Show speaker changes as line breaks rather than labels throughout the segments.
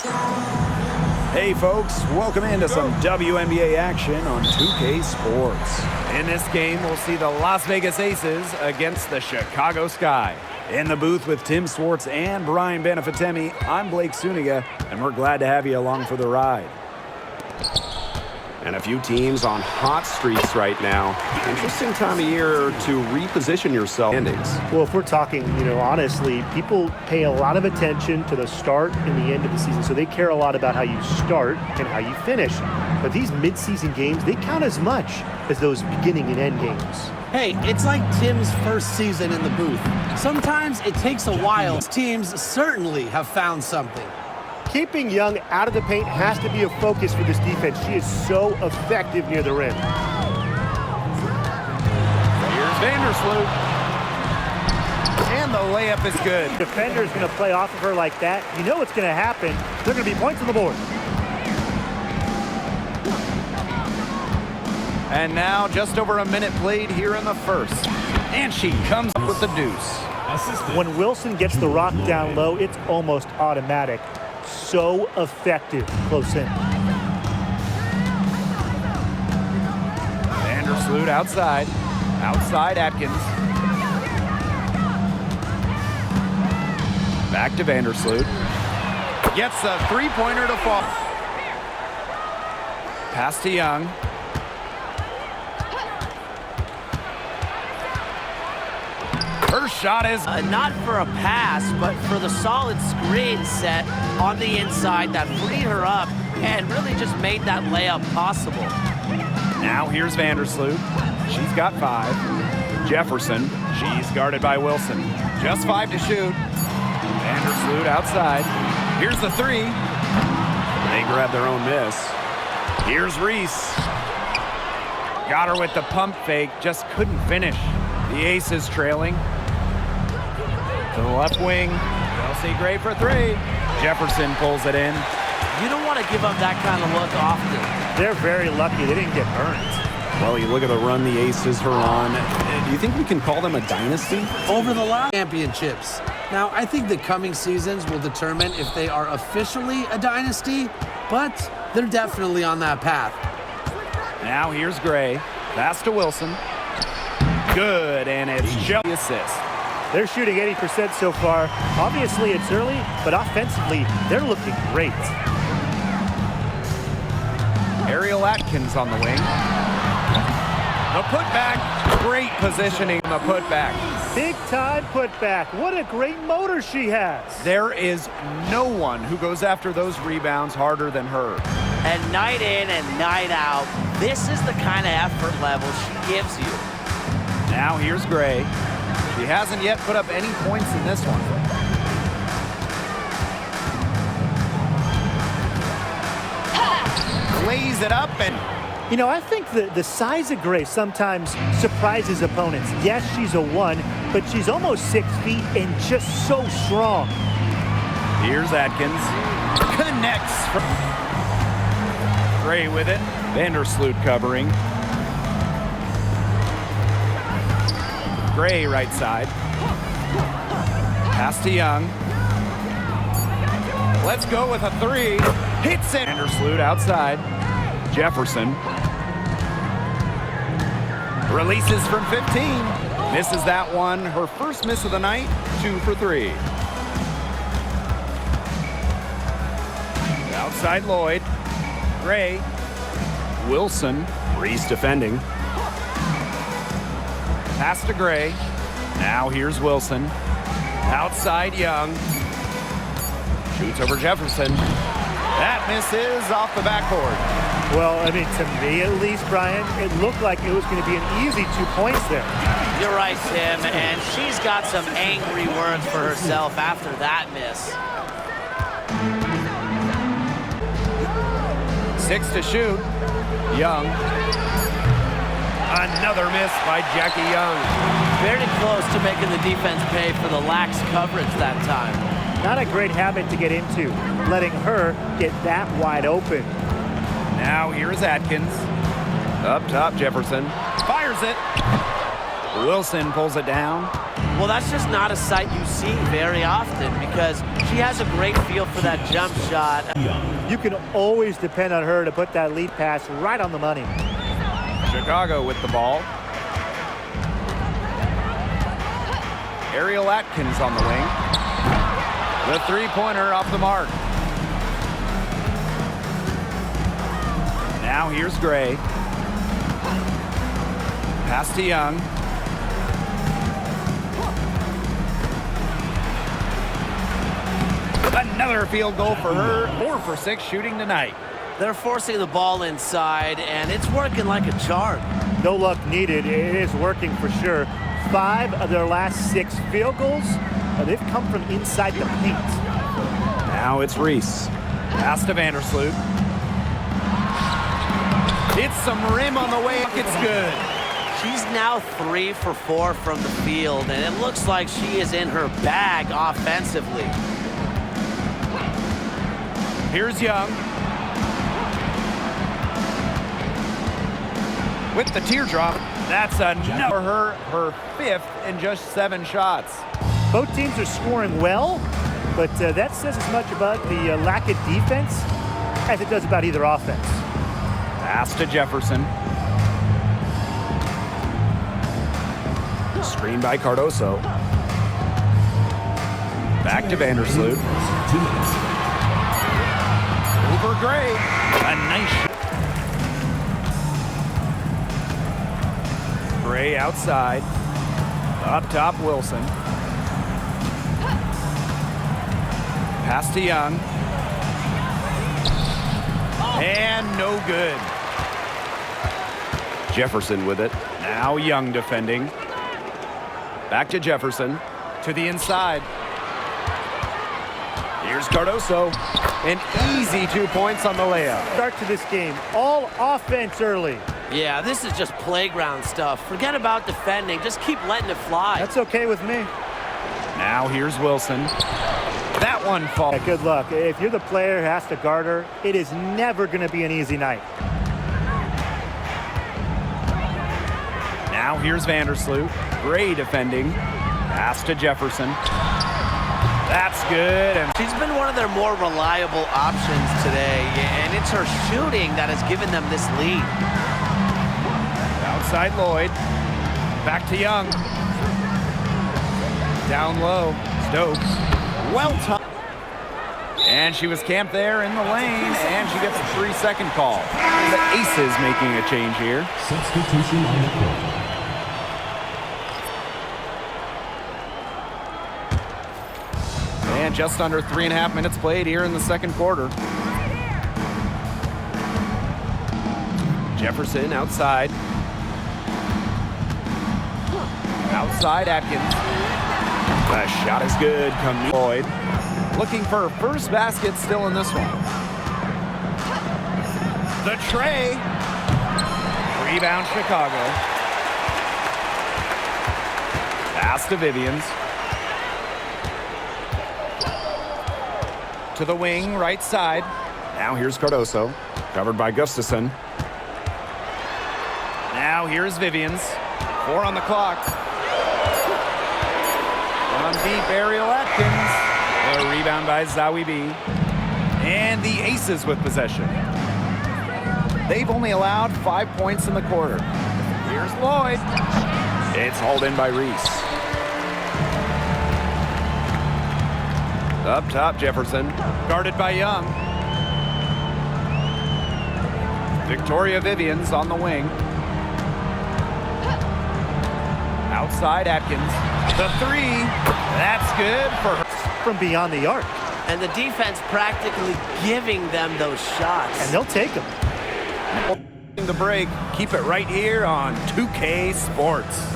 Hey folks, welcome into some WNBA action on 2K Sports. In this game, we'll see the Las Vegas Aces against the Chicago Sky. In the booth with Tim Swartz and Brian Benefitemi, I'm Blake Suniga, and we're glad to have you along for the ride.
And a few teams on hot streaks right now. Interesting time of year to reposition yourself.
Well, if we're talking, honestly, people pay a lot of attention to the start and the end of the season. So they care a lot about how you start and how you finish. But these mid-season games, they count as much as those beginning and end games.
Hey, it's like Tim's first season in the booth. Sometimes it takes a while. Teams certainly have found something.
Keeping Young out of the paint has to be a focus for this defense. She is so effective near the rim.
Here's Vandersloot. And the layup is good.
Defender's going to play off of her like that. You know what's going to happen. There are going to be points on the board.
And now just over a minute played here in the first. And she comes up with the deuce.
When Wilson gets the rock down low, it's almost automatic. So effective close in.
Vandersloot outside. Outside Atkins. Back to Vandersloot. Gets a three-pointer to fall. Pass to Young. Her shot is
not for a pass, but for the solid screen set on the inside that freed her up and really just made that layup possible.
Now here's Vandersloot. She's got 5. Jefferson, she's guarded by Wilson. Just 5 to shoot. Vandersloot outside. Here's the 3. They grab their own miss. Here's Reese. Got her with the pump fake, just couldn't finish. The Aces trailing. To the left wing. Chelsea Gray for 3. Jefferson pulls it in.
You don't want to give up that kind of look often.
They're very lucky. They didn't get burned.
Well, you look at the run the Aces are on. Do you think we can call them a dynasty?
Over the last championships. Now, I think the coming seasons will determine if they are officially a dynasty, but they're definitely on that path.
Now here's Gray. Pass to Wilson. Good, and it's Chelsea assist.
They're shooting 80% so far. Obviously, it's early, but offensively, they're looking great.
Ariel Atkins on the wing. The putback. Great positioning on the putback.
Big-time putback. What a great motor she has.
There is no one who goes after those rebounds harder than her.
And night in and night out, this is the kind of effort level she gives you.
Now here's Gray. She hasn't yet put up any points in this one. Lays it up and...
I think the size of Gray sometimes surprises opponents. Yes, she's a 1, but she's almost 6 feet and just so strong.
Here's Atkins. Connects. Gray with it. Vandersloot covering. Gray right side. Pass to Young. Let's go with a 3. Hits it. Vandersloot outside. Jefferson. Releases from 15. Misses that one. Her first miss of the night. 2 for 3. Outside Lloyd. Gray. Wilson. Reese defending. Pass to Gray. Now here's Wilson. Outside Young. Shoots over Jefferson. That misses off the backboard.
Well, to me at least, Brian, it looked like it was going to be an easy 2 points there.
You're right, Tim, and she's got some angry words for herself after that miss.
6 to shoot. Young. Another miss by Jackie Young.
Very close to making the defense pay for the lax coverage that time.
Not a great habit to get into, letting her get that wide open.
Now here's Atkins. Up top, Jefferson. Fires it. Wilson pulls it down.
Well, that's just not a sight you see very often because she has a great feel for that jump shot.
You can always depend on her to put that lead pass right on the money.
Chicago with the ball. Ariel Atkins on the wing. The three-pointer off the mark. Now here's Gray. Pass to Young. Another field goal for her. 4 for 6 shooting tonight.
They're forcing the ball inside, and it's working like a charm.
No luck needed. It is working for sure. 5 of their last 6 field goals, they've come from inside the paint.
Now it's Reese. Pass to Vandersloot. It's some rim on the way. It's good.
She's now 3 for 4 from the field, and it looks like she is in her bag offensively.
Here's Young. With the teardrop. That's enough for her 5th in just 7 shots.
Both teams are scoring well, but that says as much about the lack of defense as it does about either offense.
Pass to Jefferson. Screen by Cardoso. Back to Vandersloot. Over Gray. A nice shot. Gray outside. Up top, Wilson. Pass to Young. And no good. Jefferson with it. Now Young defending. Back to Jefferson. To the inside. Here's Cardoso. An easy 2 points on the layup.
Start to this game. All offense early.
Yeah, this is just playground stuff. Forget about defending. Just keep letting it fly.
That's okay with me.
Now here's Wilson. That one falls.
Yeah, good luck. If you're the player who has to guard her, it is never going to be an easy night.
Now here's Vandersloot. Gray defending. Pass to Jefferson. That's good. And
she's been one of their more reliable options today, and it's her shooting that has given them this lead.
outside Lloyd. Back to Young. Down low. Stokes. Well timed. And she was camped there in the lane, and she gets a 3-second call. The Aces making a change here.
Substitution on the court.
And just under 3.5 minutes played here in the second quarter. Jefferson outside. Outside Atkins. The shot is good. Lloyd looking for her first basket still in this one. The tray. Rebound Chicago. Pass to Vivians. To the wing, right side. Now here's Cardoso. Covered by Gustafson. Now here's Vivians. 4 on the clock. On deep, Ariel Atkins. A rebound by Zawi B. And the Aces with possession. They've only allowed 5 points in the quarter. Here's Lloyd. It's hauled in by Reese. Up top, Jefferson. Guarded by Young. Victoria Vivians on the wing. Outside Atkins. The 3. That's good for her.
From beyond the arc.
And the defense practically giving them those shots.
And they'll take them.
The break. Keep it right here on 2K Sports.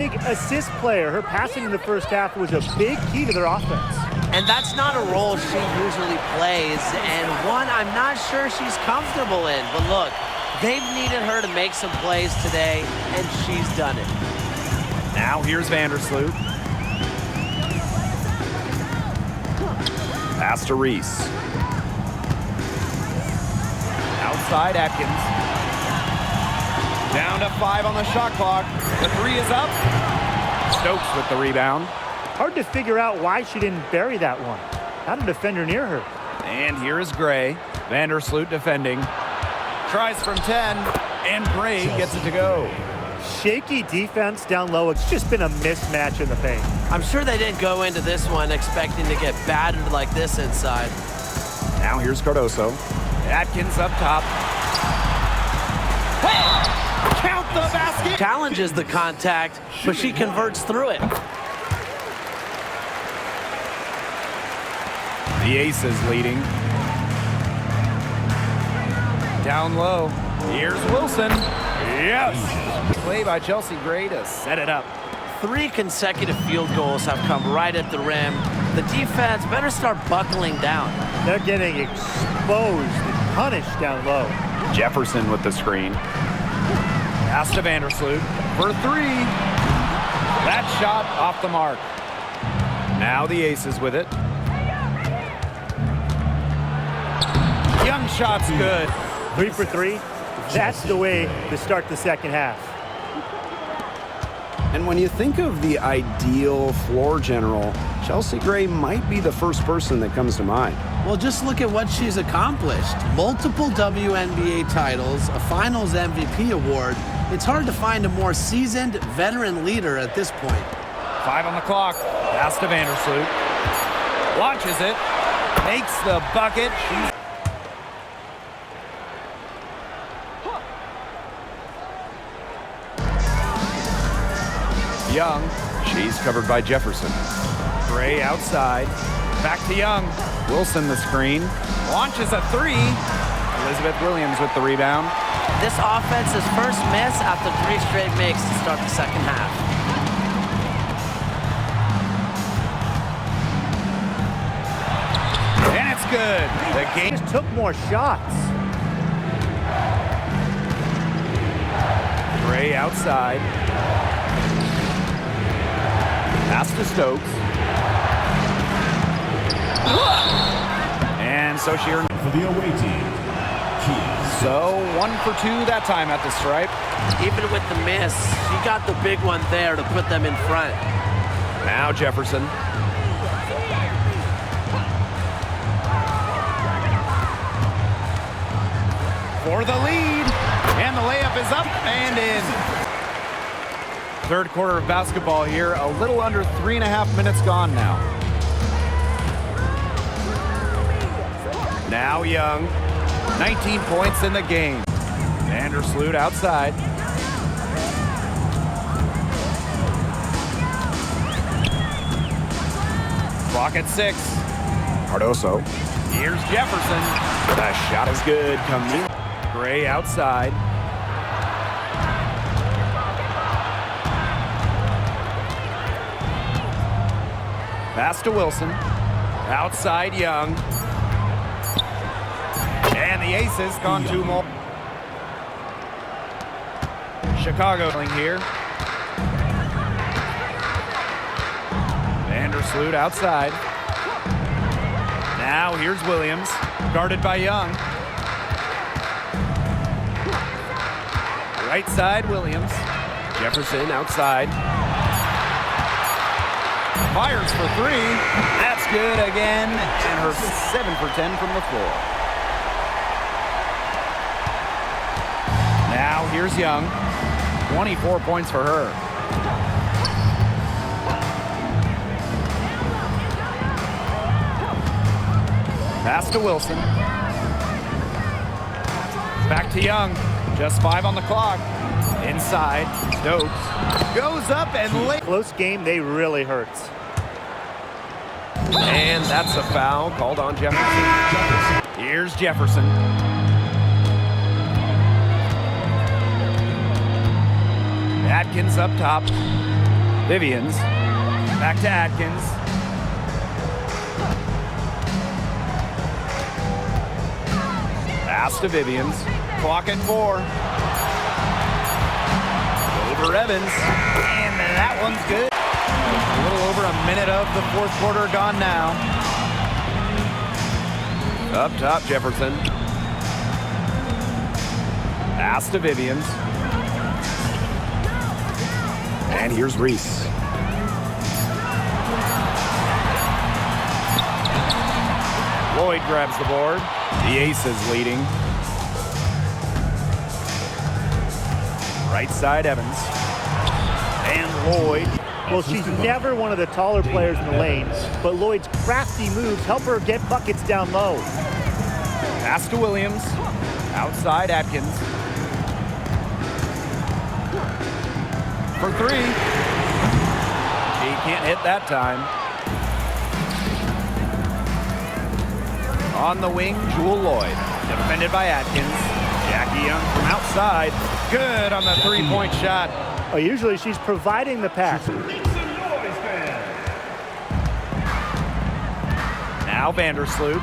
Big assist player. Her passing in the first half was a big key to their offense.
And that's not a role she usually plays, and one I'm not sure she's comfortable in. But look, they've needed her to make some plays today, and she's done it.
Now here's Vandersloot. Pass to Reese. Outside Atkins. Down to 5 on the shot clock. The 3 is up. Stokes with the rebound.
Hard to figure out why she didn't bury that one. Had a defender near her.
And here is Gray. Vandersloot defending. Tries from 10, and Gray gets it to go.
Shaky defense down low. It's just been a mismatch in the paint.
I'm sure they didn't go into this one expecting to get battered like this inside.
Now here's Cardoso. Atkins up top. Count the basket.
Challenges the contact, but she converts through it.
The Aces leading. Down low. Here's Wilson. Yes. Play by Chelsea Gray to set it up.
3 consecutive field goals have come right at the rim. The defense better start buckling down.
They're getting exposed and punished down low.
Jefferson with the screen. Pass to Vandersloot for 3. That shot off the mark. Now the Aces with it. Young shot's good.
3 for 3. That's the way to start the second half.
And when you think of the ideal floor general, Chelsea Gray might be the first person that comes to mind.
Well, just look at what she's accomplished. Multiple WNBA titles, a Finals MVP award. It's hard to find a more seasoned veteran leader at this point.
5 on the clock. Pass to Vandersloot. Launches it. Makes the bucket. Young. She's covered by Jefferson. Gray outside. Back to Young. Wilson the screen. Launches a 3. Elizabeth Williams with the rebound.
This offense's first miss after 3 straight makes to start the second half.
And it's good. The game
Just took more shots.
Gray outside. Pass to Stokes. And so she earned.
For the away team,
So 1 for 2 that time at the stripe.
Even with the miss, she got the big one there to put them in front.
Now Jefferson. For the lead. And the layup is up and in. Third quarter of basketball here. A little under 3.5 minutes gone now. Now Young. 19 points in the game. Vandersloot outside. Clock at 6. Cardoso. Here's Jefferson. The shot is good. Comes in. Gray outside. Pass to Wilson. Outside Young. And the Aces gone 2 more. Chicago here. Vandersloot outside. Now here's Williams, guarded by Young. Right side, Williams. Jefferson outside. Fires for 3. That's good again. And her 7 for 10 from the floor. Now here's Young. 24 points for her. Pass to Wilson. Back to Young. Just 5 on the clock. Inside. Stokes goes up and late.
Close game, they really hurt.
And that's a foul called on Jefferson.
Here's Jefferson. Atkins up top. Vivians. Back to Atkins. Pass to Vivians. Clock at 4. Over Evans. And that one's good. A little over a minute of the fourth quarter gone now. Up top, Jefferson. Pass to Vivians.
And here's Reese.
Lloyd grabs the board. The Aces leading. Right side, Evans. And Lloyd.
Well, she's never one of the taller players in the lanes, but Lloyd's crafty moves help her get buckets down low.
Pass to Williams. Outside, Atkins. For 3. He can't hit that time. On the wing, Jewel Lloyd. Defended by Atkins. Jackie Young from outside. Good on the three-point shot.
Oh, usually she's providing the pass.
Now Vandersloot.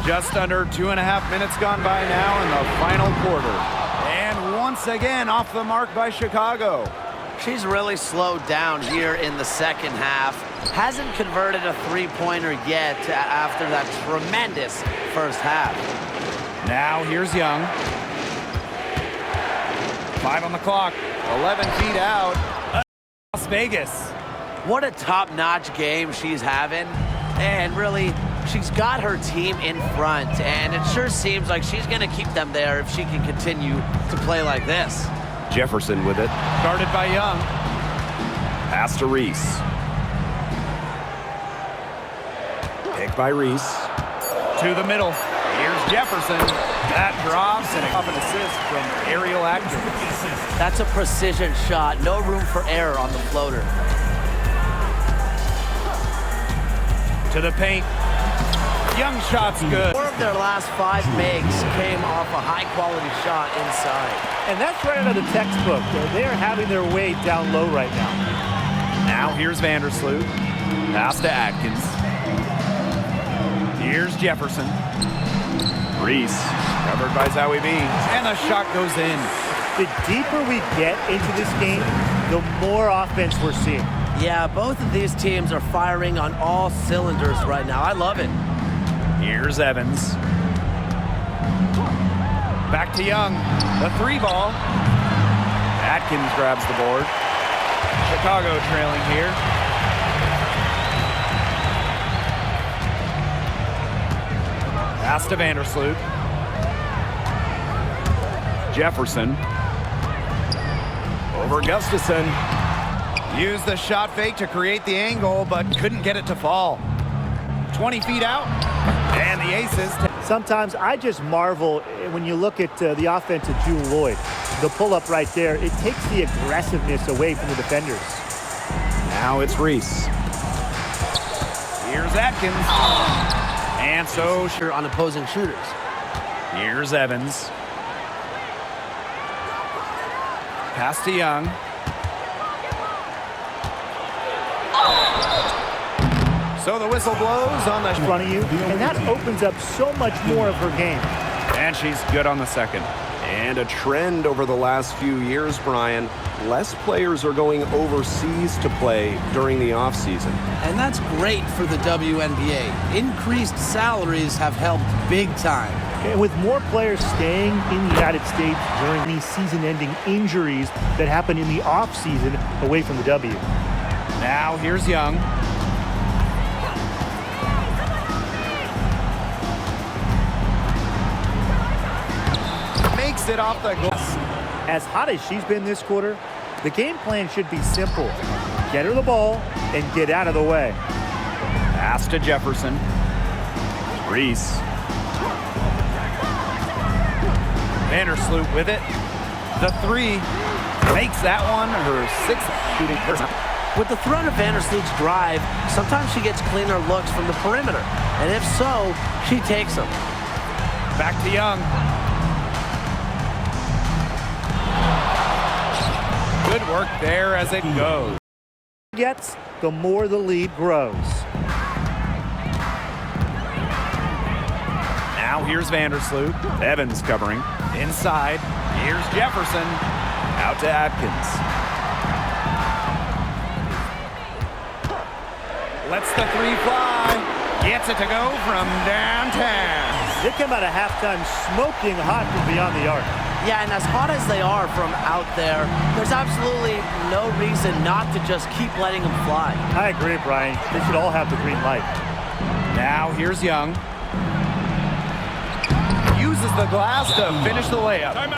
Just under 2.5 minutes gone by now in the final quarter. And once again off the mark by Chicago.
She's really slowed down here in the second half. Hasn't converted a three-pointer yet after that tremendous first half.
Now here's Young. 5 on the clock. 11 feet out. Las Vegas.
What a top-notch game she's having. And really, she's got her team in front. And it sure seems like she's going to keep them there if she can continue to play like this.
Jefferson with it.
Guarded by Young.
Pass to Reese. Pick by Reese.
To the middle. Here's Jefferson. That drops and an assist from Ariel Atkins.
That's a precision shot. No room for error on the floater.
To the paint. Young shot's good.
4 of their last 5 makes came off a high-quality shot inside.
And that's right out of the textbook. They are having their way down low right now.
Now here's Vandersloot. Pass to Atkins. Here's Jefferson. Reese, covered by Zowie B. And the shot goes in.
The deeper we get into this game, the more offense we're seeing.
Yeah, both of these teams are firing on all cylinders right now. I love it.
Here's Evans. Back to Young. The 3 ball. Atkins grabs the board. Chicago trailing here. Pass to Vandersloot. Jefferson. Over Gustafson. Used the shot fake to create the angle, but couldn't get it to fall. 20 feet out. And the Aces.
Sometimes I just marvel when you look at the offense of Jewel Lloyd. The pull-up right there, it takes the aggressiveness away from the defenders.
Now it's Reese.
Here's Atkins. And so
Sure on opposing shooters.
here's Evans. Pass to Young. So the whistle blows on the
In front of you, and that opens up so much more of her game.
and she's good on the second.
And a trend over the last few years, Brian. Less players are going overseas to play during the offseason.
And that's great for the WNBA. Increased salaries have helped big time.
And with more players staying in the United States during these season-ending injuries that happen in the offseason away from the W.
Now here's Young. Makes it off the glass.
As hot as she's been this quarter, the game plan should be simple. Get her the ball and get out of the way.
Pass to Jefferson. Reese. Vandersloot with it. The 3 makes that one her 6th shooting person.
With the threat of Vandersloot's drive, sometimes she gets cleaner looks from the perimeter. And if so, she takes them.
Back to Young. Good work there as it goes.
Gets, the more the lead grows.
Now here's Vandersloot. Evans covering. Inside. Here's Jefferson. Out to Atkins. Lets the three fly. Gets it to go from downtown.
They come out of halftime smoking hot from beyond the arc.
Yeah, and as hot as they are from out there, there's absolutely no reason not to just keep letting them fly.
I agree, Brian. They should all have the green light.
Now here's Young. Uses the glass to finish the layup.